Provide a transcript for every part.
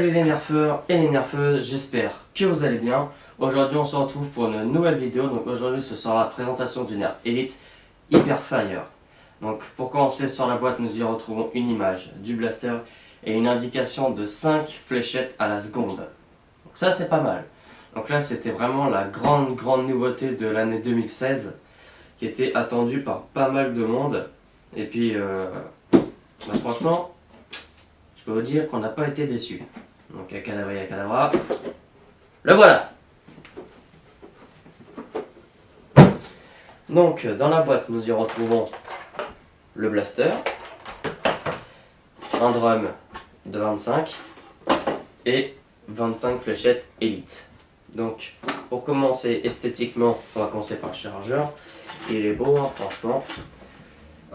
Salut les nerfeurs et les nerfeuses, j'espère que vous allez bien. Aujourd'hui on se retrouve pour une nouvelle vidéo. Donc aujourd'hui ce sera la présentation du nerf Elite Hyper Fire. Donc pour commencer, sur la boîte nous y retrouvons une image du blaster et une indication de 5 fléchettes à la seconde. Donc ça c'est pas mal. Donc là c'était vraiment la grande nouveauté de l'année 2016 qui était attendue par pas mal de monde. Et puis franchement, je peux vous dire qu'on n'a pas été déçus. Donc Yakadabra, le voilà. Donc dans la boîte nous y retrouvons le blaster, un drum de 25 et 25 fléchettes Elite. Donc pour commencer esthétiquement, on va commencer par le chargeur. Il est beau hein, franchement.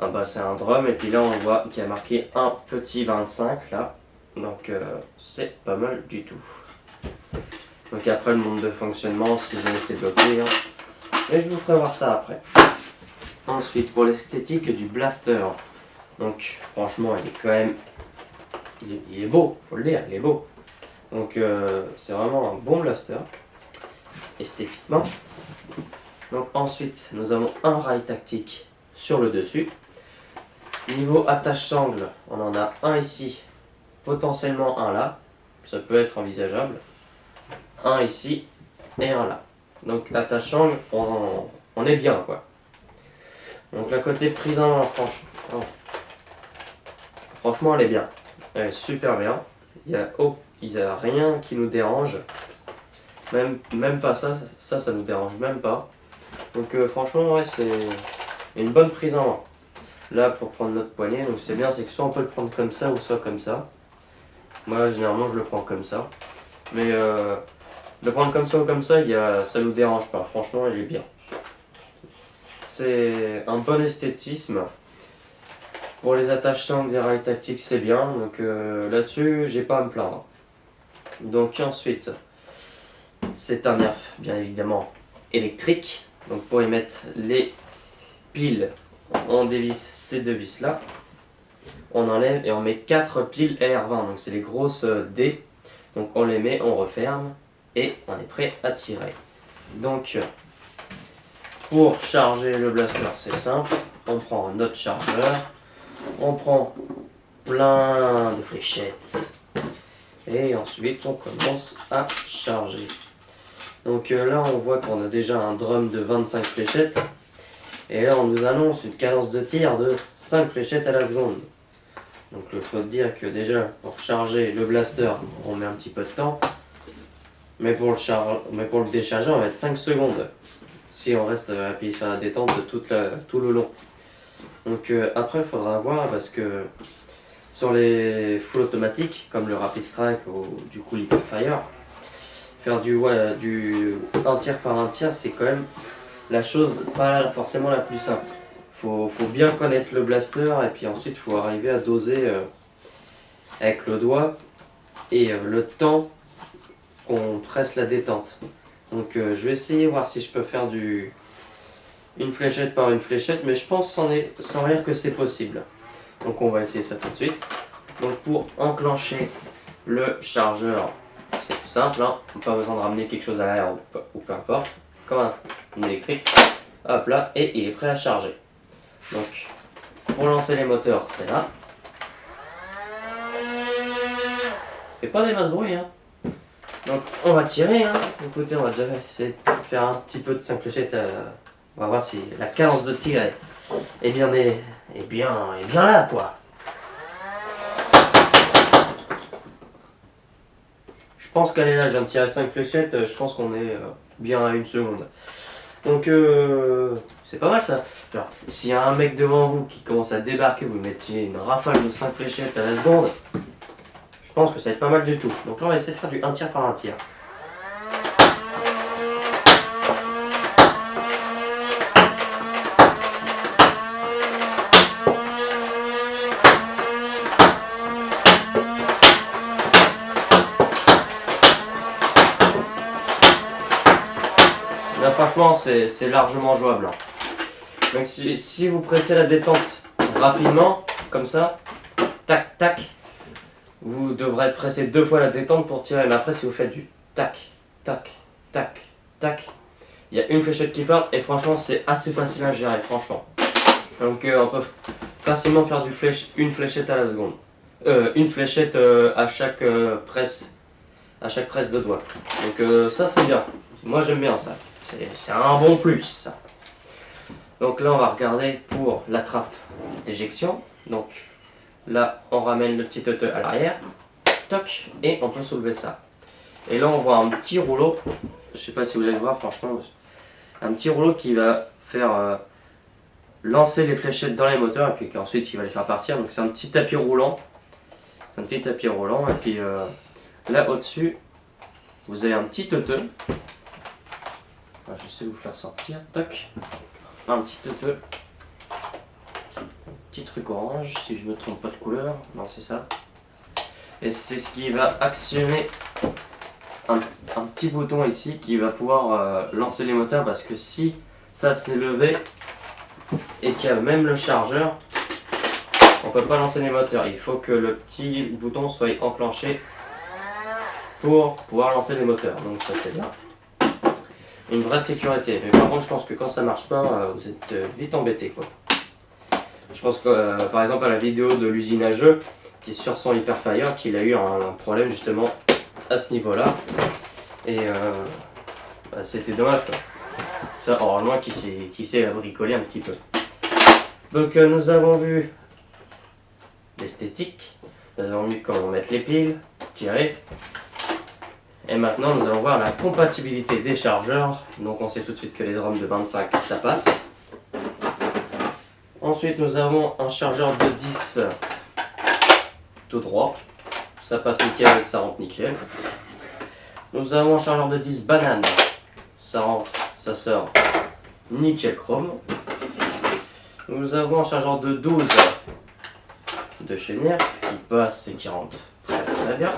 Ah bah c'est un drum et puis là on voit qu'il y a marqué un petit 25 là. Donc c'est pas mal du tout. Donc après le mode de fonctionnement, si jamais c'est bloqué, hein. Et je vous ferai voir ça après. Ensuite pour l'esthétique du blaster. Donc franchement il est quand même, il est beau, faut le dire, il est beau. Donc c'est vraiment un bon blaster, esthétiquement. Donc ensuite nous avons un rail tactique sur le dessus. Niveau attache sangle, on en a un ici, potentiellement un là, ça peut être envisageable. Un ici et un là. Donc attache sangle, on est bien quoi. Donc la côté prise en main, franchement elle est bien. Elle est super bien. Il y a rien qui nous dérange. Même pas ça nous dérange même pas. Donc franchement ouais, c'est une bonne prise en main. Là pour prendre notre poignet, donc c'est bien, c'est que soit on peut le prendre comme ça ou soit comme ça. Moi généralement je le prends comme ça. Mais le prendre comme ça ou comme ça, ça nous dérange pas, franchement il est bien. C'est un bon esthétisme. Pour les attaches sangles des rails tactiques c'est bien, donc là-dessus j'ai pas à me plaindre. Donc ensuite, c'est un nerf bien évidemment électrique. Donc pour y mettre les piles, on dévisse ces deux vis là, on enlève et on met 4 piles LR20, donc c'est les grosses D. Donc on les met, on referme et on est prêt à tirer. Donc pour charger le blaster c'est simple, on prend notre chargeur, on prend plein de fléchettes et ensuite on commence à charger. Donc là on voit qu'on a déjà un drum de 25 fléchettes. Et là on nous annonce une cadence de tir de 5 fléchettes à la seconde. Donc il faut dire que déjà pour charger le blaster on met un petit peu de temps. Mais pour le décharger on va mettre 5 secondes. Si on reste appuyé sur la détente tout le long. Donc après il faudra voir parce que sur les full automatiques comme le Rapid Strike ou du coup l'Hyper Fire, faire du 1 tir par 1 tir c'est quand même la chose pas forcément la plus simple. Faut bien connaître le blaster et puis ensuite il faut arriver à doser avec le doigt et le temps qu'on presse la détente. Donc je vais essayer voir si je peux faire une fléchette par une fléchette, mais je pense sans rire que c'est possible. Donc on va essayer ça tout de suite. Donc pour enclencher le chargeur, c'est tout simple, hein. Pas besoin de ramener quelque chose à l'arrière ou peu importe, comme un électrique. Hop là, et il est prêt à charger. Donc pour lancer les moteurs, c'est là. Et pas des masses de bruit, hein. Donc on va tirer, hein. Écoutez, on va déjà essayer de faire un petit peu de 5 fléchettes. On va voir si la cadence de tir est bien là quoi. Je pense qu'elle est là, je viens de tirer 5 fléchettes, je pense qu'on est bien à 1 seconde. Donc c'est pas mal ça. Alors, s'il y a un mec devant vous qui commence à débarquer, vous mettiez une rafale de 5 fléchettes à la seconde, je pense que ça va être pas mal du tout. Donc là on va essayer de faire du 1 tir par 1 tir. Là franchement c'est largement jouable. Donc si vous pressez la détente rapidement, comme ça, tac tac, vous devrez presser 2 fois la détente pour tirer. Mais après, si vous faites du tac, tac, tac, tac, il y a une fléchette qui part et franchement, c'est assez facile à gérer, franchement. Donc, on peut facilement faire une fléchette à la seconde. Une fléchette à chaque presse de doigt. Donc, ça, c'est bien. Moi, j'aime bien ça. C'est un bon plus, ça. Donc là, on va regarder pour la trappe d'éjection. Donc là, on ramène le petit teuteux à l'arrière. Toc, et on peut soulever ça. Et là, on voit un petit rouleau. Je sais pas si vous allez le voir, franchement. Un petit rouleau qui va faire lancer les fléchettes dans les moteurs. Et puis qu'ensuite, il va les faire partir. Donc c'est un petit tapis roulant. C'est un petit tapis roulant. Et puis là, au-dessus, vous avez un petit teuteux. Je sais vous faire sortir. Toc. Un petit peu, petit truc orange, si je me trompe pas de couleur, non c'est ça. Et c'est ce qui va actionner un petit bouton ici qui va pouvoir lancer les moteurs, parce que si ça s'est levé et qu'il y a même le chargeur, on peut pas lancer les moteurs. Il faut que le petit bouton soit enclenché pour pouvoir lancer les moteurs, donc ça c'est bien. Une vraie sécurité, mais par contre je pense que quand ça marche pas, vous êtes vite embêté quoi. Je pense que par exemple à la vidéo de l'usine à jeux qui est sur son Hyperfire, qu'il a eu un problème justement à ce niveau là, et bah, c'était dommage quoi. Ça heureusement qui s'est bricolé un petit peu. Donc nous avons vu l'esthétique, nous avons vu comment mettre les piles, tirer. Et maintenant, nous allons voir la compatibilité des chargeurs. Donc, on sait tout de suite que les ROM de 25, ça passe. Ensuite, nous avons un chargeur de 10 tout droit. Ça passe nickel, ça rentre nickel. Nous avons un chargeur de 10 banane. Ça rentre, ça sort nickel chrome. Nous avons un chargeur de 12 de chez Nerf qui passe et qui rentre très très bien.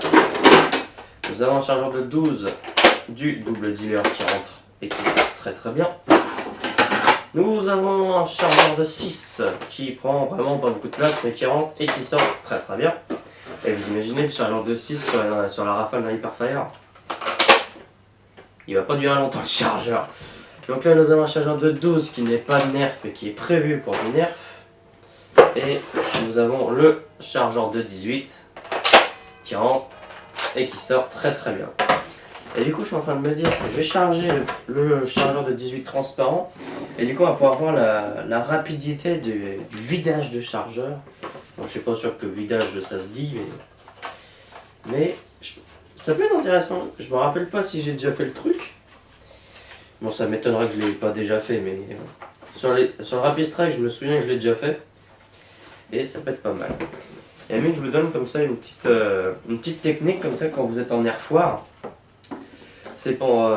Nous avons un chargeur de 12 du double dealer qui rentre et qui sort très très bien. Nous avons un chargeur de 6 qui prend vraiment pas beaucoup de place mais qui rentre et qui sort très très bien. Et vous imaginez le chargeur de 6 sur la rafale d'un Hyperfire. Il va pas durer longtemps le chargeur. Donc là nous avons un chargeur de 12 qui n'est pas de Nerf mais qui est prévu pour du Nerf. Et nous avons le chargeur de 18 qui rentre et qui sort très très bien. Et du coup je suis en train de me dire que je vais charger le chargeur de 18 transparent, et du coup on va pouvoir voir la rapidité du vidage de chargeur. Bon, je suis pas sûr que vidage ça se dit, mais ça peut être intéressant. Je me rappelle pas si j'ai déjà fait le truc. Bon, ça m'étonnerait que je l'ai pas déjà fait, mais sur le Rapid Strike je me souviens que je l'ai déjà fait et ça peut être pas mal. Et à la limite, je vous donne comme ça une petite technique comme ça quand vous êtes en air foire. C'est pour...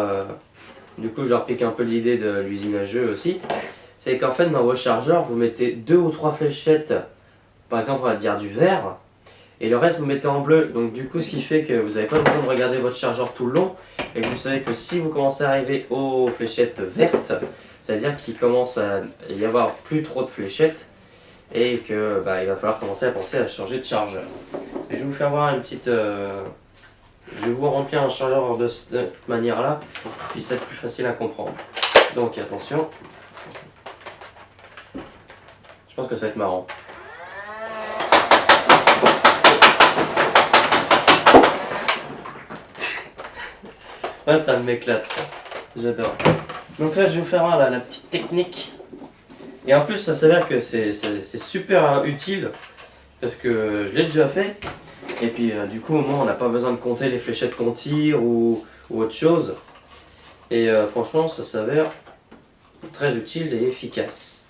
du coup, je repique un peu l'idée de l'usine à jeux aussi. C'est qu'en fait, dans vos chargeurs, vous mettez 2 ou 3 fléchettes, par exemple, on va dire du vert, et le reste, vous mettez en bleu. Donc du coup, ce qui fait que vous n'avez pas besoin de regarder votre chargeur tout le long, et que vous savez que si vous commencez à arriver aux fléchettes vertes, c'est-à-dire qu'il commence à y avoir plus trop de fléchettes, et que il va falloir commencer à penser à changer de chargeur. Et je vais vous faire voir une petite... je vais vous remplir un chargeur de cette manière-là, puis ça va être plus facile à comprendre. Donc attention. Je pense que ça va être marrant. Ouais, ça m'éclate ça. J'adore. Donc là, je vais vous faire voir la petite technique. Et en plus, ça s'avère que c'est super utile, parce que je l'ai déjà fait. Et puis du coup, au moins, on n'a pas besoin de compter les fléchettes qu'on tire ou autre chose. Et franchement, ça s'avère très utile et efficace.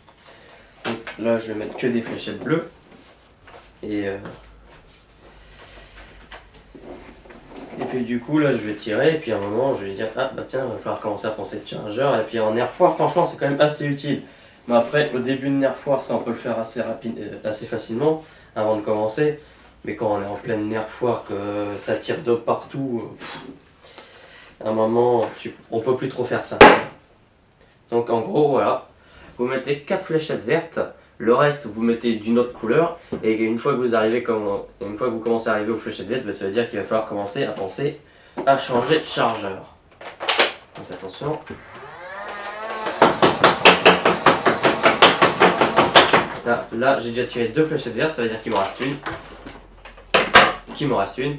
Donc là, je vais mettre que des fléchettes bleues. Et puis du coup, là, je vais tirer. Et puis à un moment, je vais dire, ah bah tiens, il va falloir commencer à penser de chargeur. Et puis en air foire, franchement, c'est quand même assez utile. Mais après, au début de air foire, ça on peut le faire assez facilement avant de commencer. Mais quand on est en pleine air foire, que ça tire de partout, à un moment, on peut plus trop faire ça. Donc en gros, voilà, vous mettez 4 fléchettes vertes, Le reste, vous mettez d'une autre couleur. Et une fois que vous commencez à arriver aux fléchettes vertes, ça veut dire qu'il va falloir commencer à penser à changer de chargeur. Donc attention. Là j'ai déjà tiré 2 fléchettes vertes, ça veut dire qu'il m'en reste une.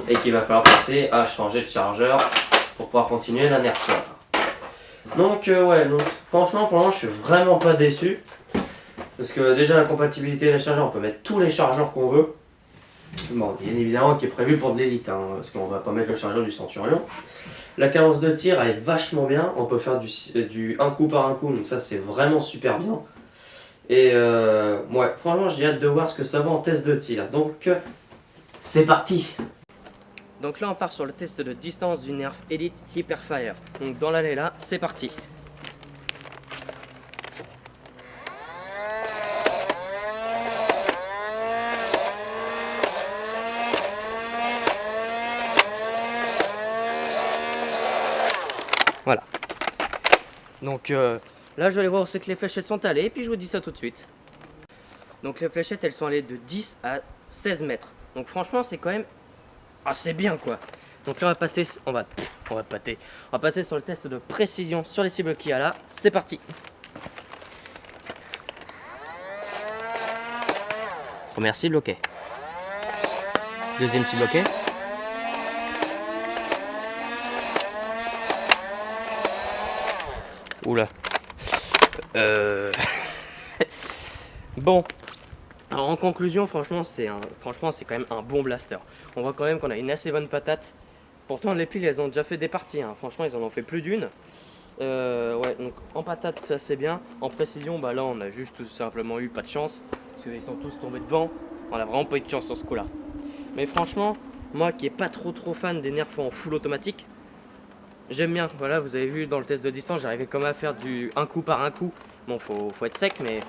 Et qu'il va falloir penser à changer de chargeur pour pouvoir continuer la nerf. Donc ouais, donc, franchement pour le moment je suis vraiment pas déçu. Parce que déjà la compatibilité des chargeurs, on peut mettre tous les chargeurs qu'on veut. Bon, bien évidemment qui est prévu pour de l'élite, hein, parce qu'on va pas mettre le chargeur du Centurion. La cadence de tir elle est vachement bien, on peut faire du un coup par un coup, donc ça c'est vraiment super bien. Et ouais, franchement j'ai hâte de voir ce que ça va en test de tir, donc c'est parti. Donc là on part sur le test de distance du Nerf Elite Hyperfire. Donc dans l'allée là, c'est parti. Voilà. Donc là je vais aller voir où c'est que les fléchettes sont allées et puis je vous dis ça tout de suite. Donc les fléchettes elles sont allées de 10 à 16 mètres. Donc franchement c'est quand même assez bien quoi. Donc là on va passer sur le test de précision sur les cibles qu'il y a là. C'est parti. Première cible, ok. Deuxième cible, ok. Oula. Bon. Alors en conclusion, franchement, c'est quand même un bon blaster. On voit quand même qu'on a une assez bonne patate. Pourtant, les piles, elles ont déjà fait des parties. Hein. Franchement, ils en ont fait plus d'une. Ouais, donc en patate, ça c'est bien. En précision, bah là, on a juste tout simplement eu pas de chance. Parce qu'ils sont tous tombés devant. On a vraiment pas eu de chance sur ce coup-là. Mais franchement, moi qui est pas trop fan des nerfs en full automatique, j'aime bien. Voilà, vous avez vu dans le test de distance, j'arrivais quand même à faire du un coup par un coup. Bon, faut être sec, mais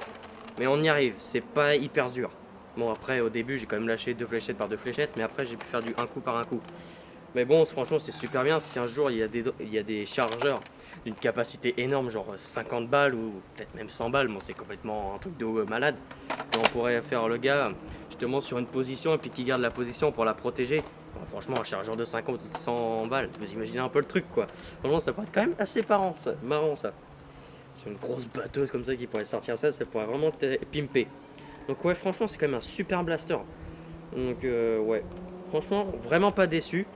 on y arrive. C'est pas hyper dur. Bon, après, au début, j'ai quand même lâché 2 fléchettes par 2 fléchettes, mais après, j'ai pu faire du un coup par un coup. Mais bon, franchement, c'est super bien. Si un jour, il y a des chargeurs d'une capacité énorme, genre 50 balles ou peut-être même 100 balles, bon, c'est complètement un truc de malade. Et on pourrait faire le gars justement sur une position et puis qui garde la position pour la protéger. Bon, franchement, un chargeur de 50 ou 100 balles, vous imaginez un peu le truc quoi. Franchement, ça pourrait être quand même assez marrant ça. C'est une grosse batteuse comme ça qui pourrait sortir ça pourrait vraiment pimper. Donc ouais, franchement, c'est quand même un super blaster. Donc ouais, franchement, vraiment pas déçu.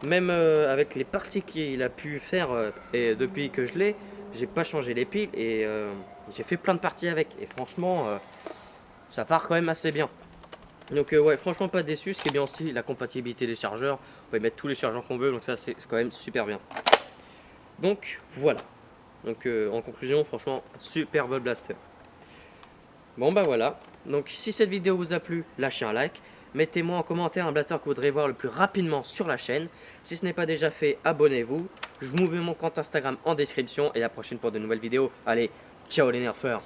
Même avec les parties qu'il a pu faire et depuis que je l'ai, j'ai pas changé les piles et j'ai fait plein de parties avec. Et franchement, ça part quand même assez bien. Donc ouais, franchement pas déçu. Ce qui est bien aussi, la compatibilité des chargeurs. On peut y mettre tous les chargeurs qu'on veut, donc ça c'est quand même super bien. Donc voilà. Donc en conclusion, franchement, super bon blaster. Bon bah voilà. Donc si cette vidéo vous a plu, lâchez un like. Mettez-moi en commentaire un blaster que vous voudrez voir le plus rapidement sur la chaîne. Si ce n'est pas déjà fait, abonnez-vous. Je vous mets mon compte Instagram en description et à la prochaine pour de nouvelles vidéos. Allez, ciao les nerfeurs!